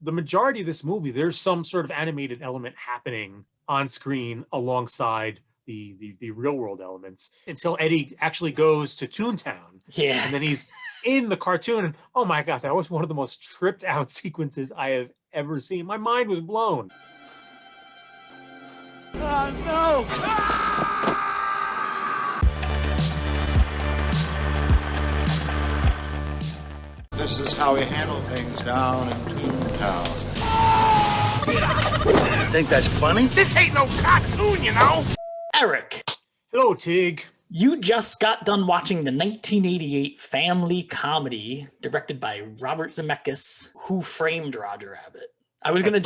the majority of this movie, there's some sort of animated element happening on screen alongside the real world elements until Eddie actually goes to Toontown, Yeah. and then he's in the cartoon. And oh my god, that was one of the most tripped out sequences I have ever seen. My mind was blown. Oh no! This is how we handle things down in Toontown. Think that's funny? This ain't no cartoon, you know? Eric, Hello, Tig. you just got done watching the 1988 family comedy directed by Robert Zemeckis, Who Framed Roger Rabbit. I was gonna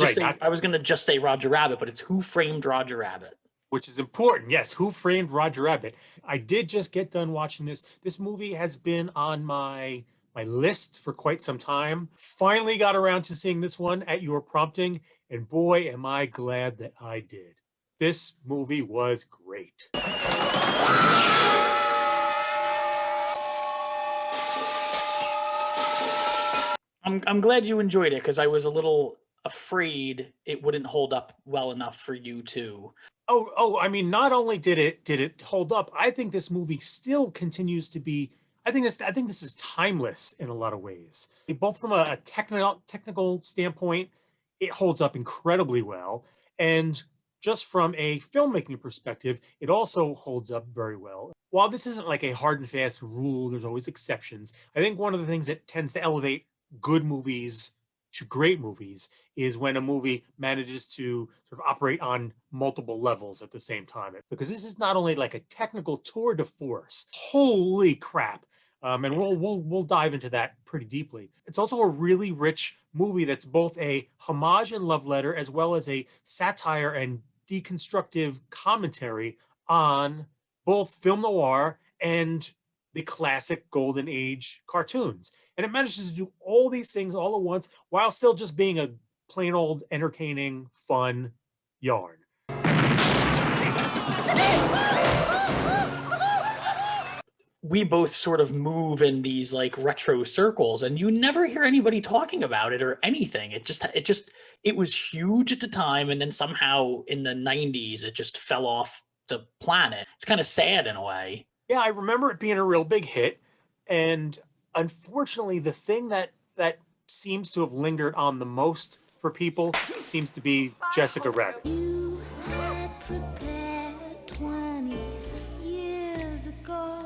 just say Roger Rabbit, but it's Who Framed Roger Rabbit. Which is important. Yes, Who Framed Roger Rabbit? I did just get done watching this. This movie has been on my list for quite some time. Finally got around to seeing this one at your prompting, and boy, am I glad that I did. This movie was great. I'm glad you enjoyed it because I was a little afraid it wouldn't hold up well enough for you too. Oh, I mean, not only did it hold up, I think this movie still continues to be. I think this is timeless in a lot of ways. Both from a technical standpoint, it holds up incredibly well, and just from a filmmaking perspective, it also holds up very well. While this isn't like a hard and fast rule, there's always exceptions. I think one of the things that tends to elevate good movies to great movies is when a movie manages to sort of operate on multiple levels at the same time. Because this is not only like a technical tour de force. Holy crap. And we'll dive into that pretty deeply. It's also a really rich movie that's both a homage and love letter, as well as a satire and deconstructive commentary on both film noir and the classic golden age cartoons. And it manages to do all these things all at once while still just being a plain old entertaining, fun yarn. We both sort of move in these like retro circles and you never hear anybody talking about it or anything. It was huge at the time, and then somehow in the 90s it just fell off the planet. It's kind of sad in a way. Yeah, I remember it being a real big hit, and unfortunately the thing that seems to have lingered on the most for people seems to be Jessica Rabbit. You had prepared 20 years ago.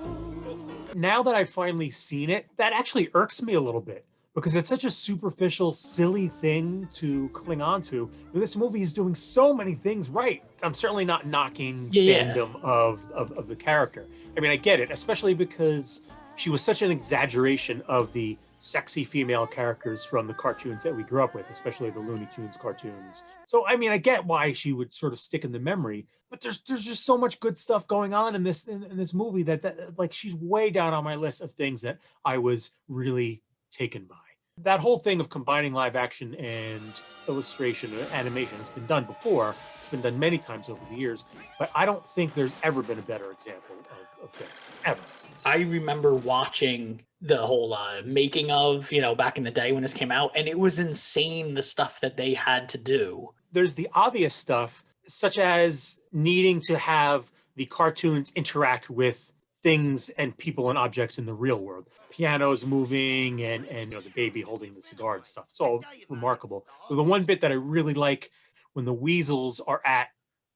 Now that I've finally seen it, that actually irks me a little bit because it's such a superficial, silly thing to cling on to. And this movie is doing so many things right. I'm certainly not knocking fandom of the character. I mean, I get it, especially because she was such an exaggeration of the sexy female characters from the cartoons that we grew up with, especially the Looney Tunes cartoons. So, I mean, I get why she would sort of stick in the memory, but there's just so much good stuff going on in this movie that like she's way down on my list of things that I was really taken by. That whole thing of combining live action and illustration or animation has been done before. It's been done many times over the years, but I don't think there's ever been a better example of this, ever. I remember watching the whole making of, back in the day when this came out, and it was insane the stuff that they had to do. There's the obvious stuff, such as needing to have the cartoons interact with things and people and objects in the real world. Pianos moving and the baby holding the cigar and stuff. It's all remarkable. But the one bit that I really like when the weasels are at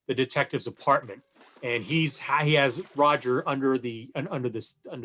the detective's apartment and he has Roger under the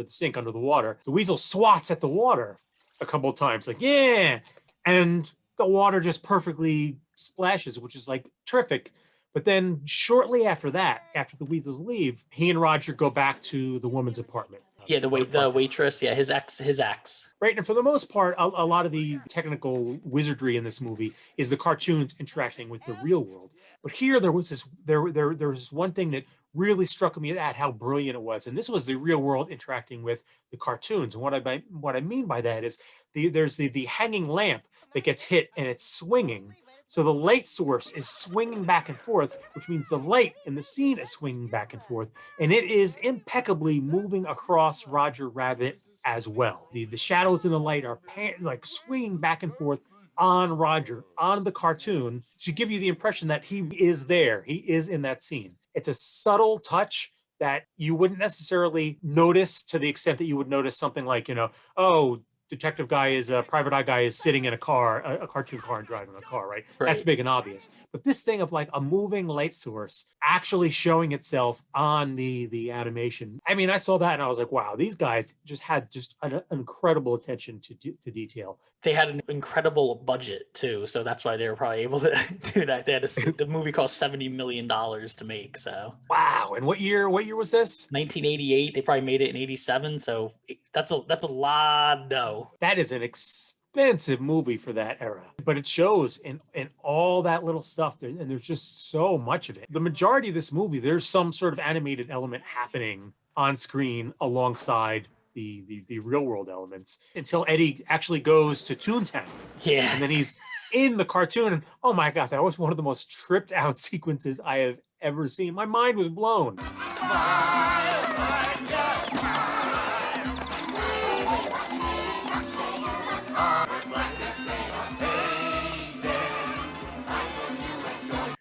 sink, under the water. The weasel swats at the water a couple of times, like, yeah, and the water just perfectly splashes, which is like terrific. But then shortly after that, after the weasels leave, he and Roger go back to the woman's apartment. Yeah, the waitress, yeah, his ex. Right, and for the most part, a lot of the technical wizardry in this movie is the cartoons interacting with the real world. But here there was this one thing that really struck me at how brilliant it was, and this was the real world interacting with the cartoons. And what I mean by that is there's the hanging lamp that gets hit and it's swinging. So the light source is swinging back and forth, which means the light in the scene is swinging back and forth, and it is impeccably moving across Roger Rabbit as well. The shadows in the light are like swinging back and forth on Roger, on the cartoon, to give you the impression that he is there. He is in that scene. It's a subtle touch that you wouldn't necessarily notice to the extent that you would notice something like, oh, detective guy is private eye guy is sitting in a car, a cartoon car, and driving a car, right? That's big and obvious. But this thing of like a moving light source actually showing itself on the animation. I mean, I saw that and I was like, wow, these guys just had an incredible attention to detail. They had an incredible budget too, so that's why they were probably able to do that. They had the movie cost $70 million to make. So wow. And what year was this? 1988. They probably made it in 87. So that's a lot though. That is an expensive movie for that era, but it shows in all that little stuff there, and there's just so much of it. The majority of this movie, there's some sort of animated element happening on screen alongside the real world elements until Eddie actually goes to Toontown. Yeah. And then he's in the cartoon, and oh my God, that was one of the most tripped out sequences I have ever seen. My mind was blown.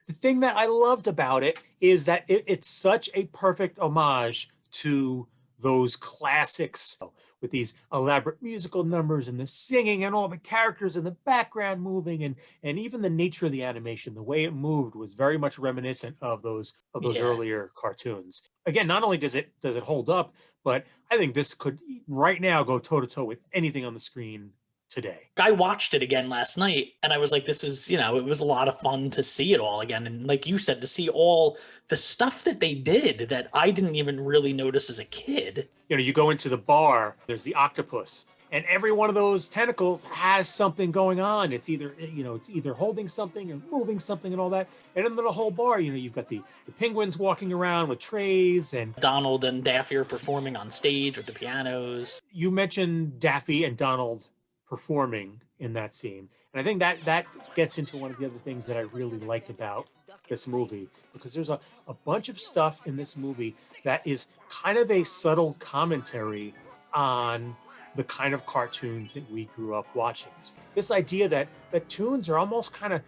The thing that I loved about it is that it's such a perfect homage to those classics with these elaborate musical numbers and the singing and all the characters in the background moving, and even the nature of the animation, the way it moved was very much reminiscent of those earlier cartoons. Again, not only does it hold up, but I think this could right now go toe to toe with anything on the screen today. I watched it again last night and I was like, this is, it was a lot of fun to see it all again. And like you said, to see all the stuff that they did that I didn't even really notice as a kid. You go into the bar, there's the octopus, and every one of those tentacles has something going on. It's either holding something or moving something and all that. And in the whole bar, you've got the penguins walking around with trays, and Donald and Daffy are performing on stage with the pianos. You mentioned Daffy and Donald performing in that scene. And I think that gets into one of the other things that I really liked about this movie, because there's a bunch of stuff in this movie that is kind of a subtle commentary on the kind of cartoons that we grew up watching. This idea that toons are almost kind of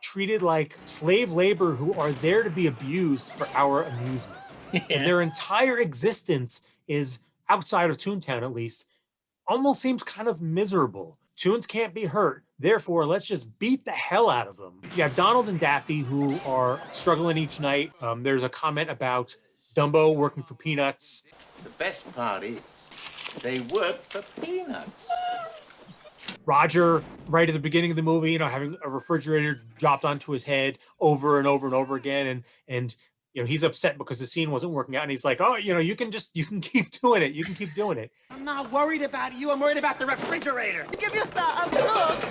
treated like slave labor who are there to be abused for our amusement. Yeah. And their entire existence is, outside of Toontown at least, almost seems kind of miserable. Toons can't be hurt. Therefore, let's just beat the hell out of them. You have Donald and Daffy who are struggling each night. There's a comment about Dumbo working for peanuts. The best part is they work for peanuts. Roger, right at the beginning of the movie, having a refrigerator dropped onto his head over and over and over again. And he's upset because the scene wasn't working out, and he's like, oh, you can keep doing it. You can keep doing it. I'm not worried about you. I'm worried about the refrigerator. Give you stuff. Look.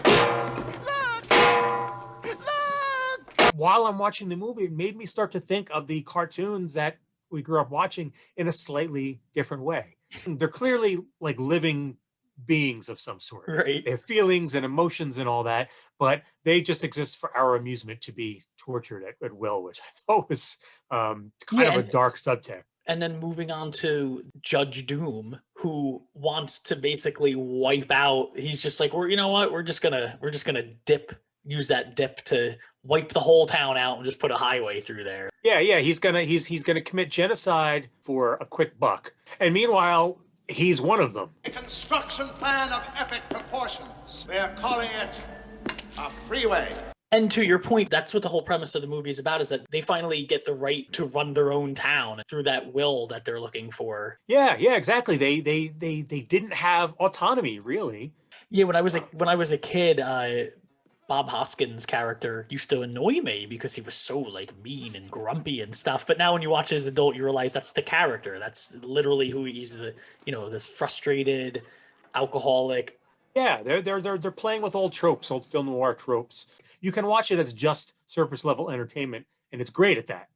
While I'm watching the movie, it made me start to think of the cartoons that we grew up watching in a slightly different way. They're clearly like living beings of some sort. Right. They have feelings and emotions and all that, but they just exist for our amusement to be tortured at will, which I thought was kind of a dark subtext. And then moving on to Judge Doom, who wants to basically wipe out. He's just like, you know what? We're just gonna use that dip to wipe the whole town out and just put a highway through there. Yeah. He's gonna commit genocide for a quick buck, and meanwhile, he's one of them. A construction plan of epic proportions. They are calling it a freeway. And to your point, that's what the whole premise of the movie is about, is that they finally get the right to run their own town through that will that they're looking for. Yeah, exactly. They didn't have autonomy, really. Yeah, when I was a kid, Bob Hoskins' character used to annoy me because he was so like mean and grumpy and stuff. But now when you watch it as an adult, you realize that's the character. That's literally who he's. This frustrated alcoholic. Yeah, they're playing with old tropes, old film noir tropes. You can watch it as just surface level entertainment, and it's great at that.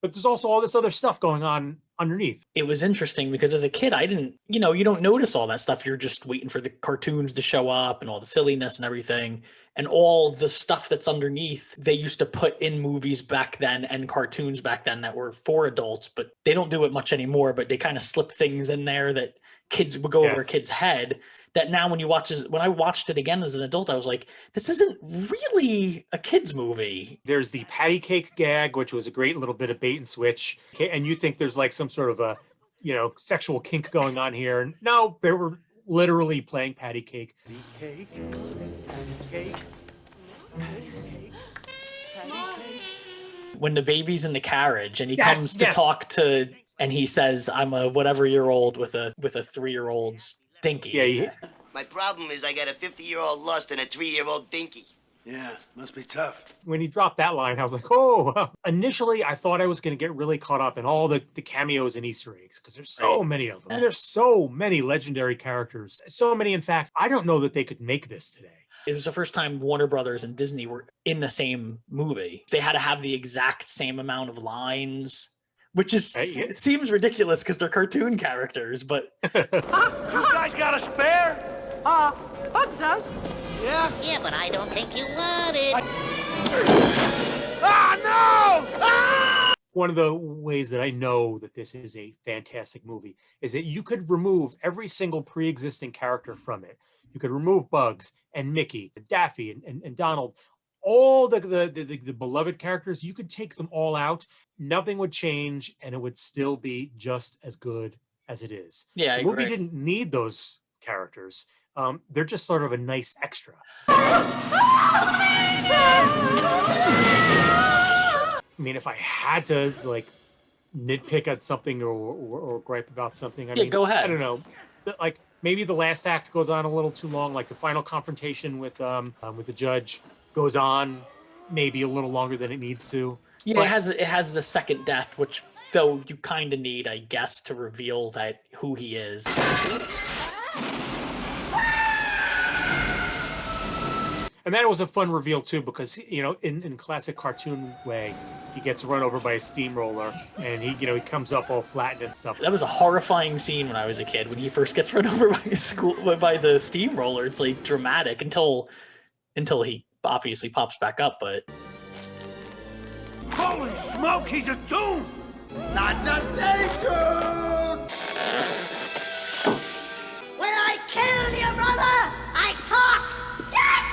But there's also all this other stuff going on underneath. It was interesting because as a kid, I didn't, you don't notice all that stuff. You're just waiting for the cartoons to show up and all the silliness and everything. And all the stuff that's underneath, they used to put in movies back then and cartoons back then that were for adults, but they don't do it much anymore. But they kind of slip things in there that kids would go over a kid's head that now when I watched it again as an adult, I was like, this isn't really a kid's movie. There's the patty cake gag, which was a great little bit of bait and switch. Okay, and you think there's like some sort of a, sexual kink going on here. No, they were literally playing patty cake. Cake, cake, When the baby's in the carriage and he Yes, comes to yes. talk to, and he says, I'm a whatever year old with a 3-year-old's dinky. Yeah, My problem is I got a 50-year-old lust and a 3-year-old dinky. Yeah, must be tough. when he dropped that line, I was like, oh. Initially, I thought I was going to get really caught up in all the cameos and Easter eggs because there's so many of them. There's so many legendary characters. So many, in fact, I don't know that they could make this today. It was the first time Warner Brothers and Disney were in the same movie. They had to have the exact same amount of lines, which is yeah. seems ridiculous because they're cartoon characters, but You guys got a spare? Bubs does. Yeah? Yeah, but I don't think you want it. Ah, no! Ah! One of the ways that I know that this is a fantastic movie is that you could remove every single pre-existing character from it. You could remove Bugs and Mickey and Daffy and Donald, all the beloved characters. You could take them all out. Nothing would change, and it would still be just as good as it is. yeah, I The movie agree. didn't need those characters. They're just sort of a nice extra. I mean, if I had to like nitpick at something or gripe about something, I Yeah, mean, go ahead. I don't know, but, like maybe the last act goes on a little too long. Like the final confrontation with the judge goes on maybe a little longer than it needs to. Yeah, But- it has a second death, which though you kind of need, I guess, to reveal that who he is. And that was a fun reveal too, because in classic cartoon way, he gets run over by a steamroller, and he comes up all flattened and stuff. That was a horrifying scene when I was a kid. When he first gets run over by the steamroller, it's like dramatic until he obviously pops back up. But Holy smoke, he's a toon! Not just a tune! When I kill your brother, I talk. Yes!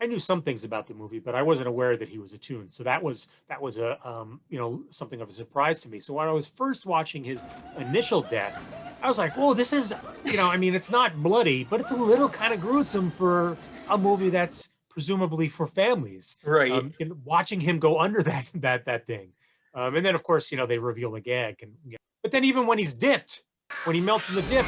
I knew some things about the movie, but I wasn't aware that he was a toon. So that was a something of a surprise to me. So when I was first watching his initial death, I was like, "Whoa, this is I mean, it's not bloody, but it's a little kind of gruesome for a movie that's presumably for families." right, Watching him go under that thing, and then of course they reveal the gag, but then even when he's dipped, when he melts in the dip,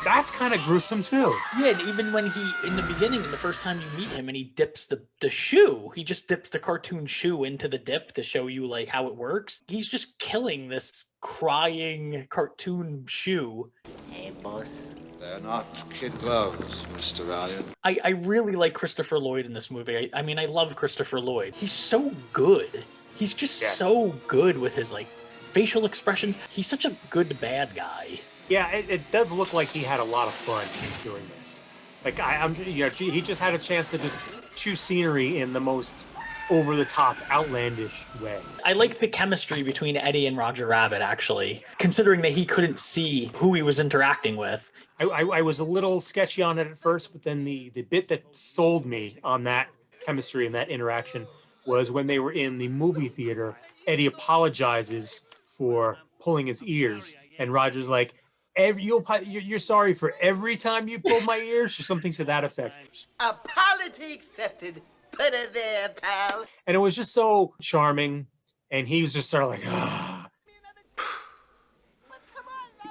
that's kind of gruesome too. yeah. And even when he in the beginning, the first time you meet him, and he dips the shoe, he just dips the cartoon shoe into the dip to show you like how it works. He's just killing this crying cartoon shoe. Hey, boss. They're not kid gloves, Mr. Valiant. I really like Christopher Lloyd in this movie. I mean, I love Christopher Lloyd. He's so good. He's just Yeah. so good with his like facial expressions. He's such a good bad guy. Yeah, it does look like he had a lot of fun doing this. Like he just had a chance to just chew scenery in the most over-the-top, outlandish way. I like the chemistry between Eddie and Roger Rabbit, actually, considering that he couldn't see who he was interacting with. I was a little sketchy on it at first, but then the bit that sold me on that chemistry and that interaction was when they were in the movie theater. Eddie apologizes for pulling his ears, and Roger's like, you're sorry for every time you pull my ears, or something to that effect. Apology accepted. Put it there, pal. And it was just so charming, and he was just sort of like, ah.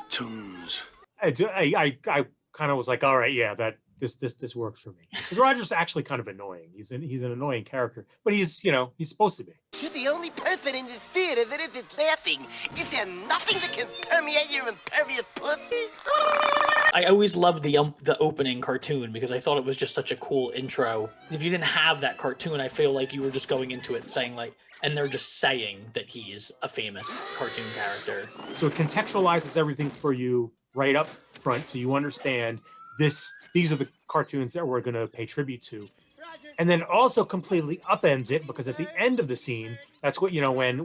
Toons. I kind of was like, all right, yeah, that this works for me. Because Roger's actually kind of annoying. He's an annoying character, but he's he's supposed to be. You're the only person in the theater that isn't laughing. Is there nothing that can permeate your impervious pussy? I always loved the opening cartoon because I thought it was just such a cool intro. If you didn't have that cartoon, I feel like you were just going into it saying like, and they're just saying that he's a famous cartoon character. So it contextualizes everything for you right up front, so you understand these are the cartoons that we're going to pay tribute to. And then also completely upends it, because at the end of the scene, that's what, when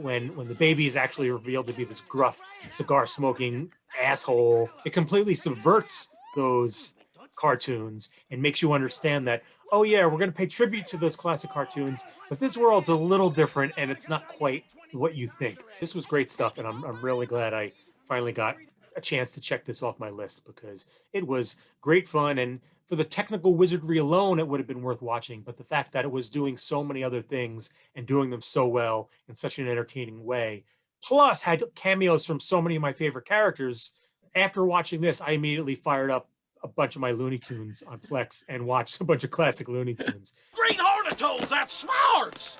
the baby is actually revealed to be this gruff, cigar-smoking asshole, it completely subverts those cartoons and makes you understand that, oh yeah, we're going to pay tribute to those classic cartoons, but this world's a little different and it's not quite what you think. This was great stuff, and I'm really glad I finally got a chance to check this off my list, because it was great fun. And for the technical wizardry alone, it would have been worth watching. But the fact that it was doing so many other things and doing them so well in such an entertaining way, plus had cameos from so many of my favorite characters. After watching this, I immediately fired up a bunch of my Looney Tunes on Plex and watched a bunch of classic Looney Tunes. Green Hornitoads, that's smart!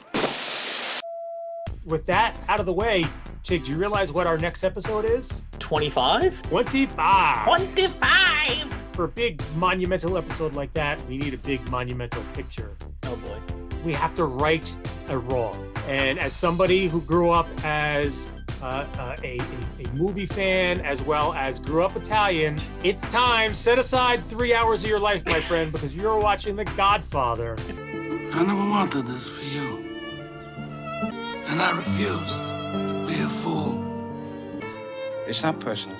With that out of the way, Chig, do you realize what our next episode is? 25? 25! 25! For a big monumental episode like that, we need a big monumental picture. Oh boy. We have to right a wrong. And as somebody who grew up as a movie fan, as well as grew up Italian, it's time. Set aside 3 hours of your life, my friend, because you're watching The Godfather. I never wanted this for you. And I refused to be a fool. It's not personal.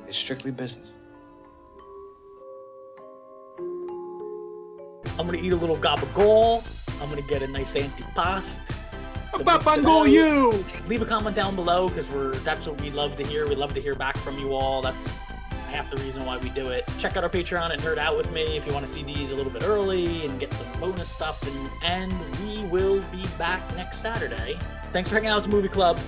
It's strictly business. I'm gonna eat a little gabagool. I'm gonna get a nice antipasto. You! Leave a comment down below, because that's what we love to hear. We love to hear back from you all. That's half the reason why we do it. Check out our Patreon and Nerd Out with me if you want to see these a little bit early and get some bonus stuff. And we will be back next Saturday. Thanks for hanging out with the Movie Club.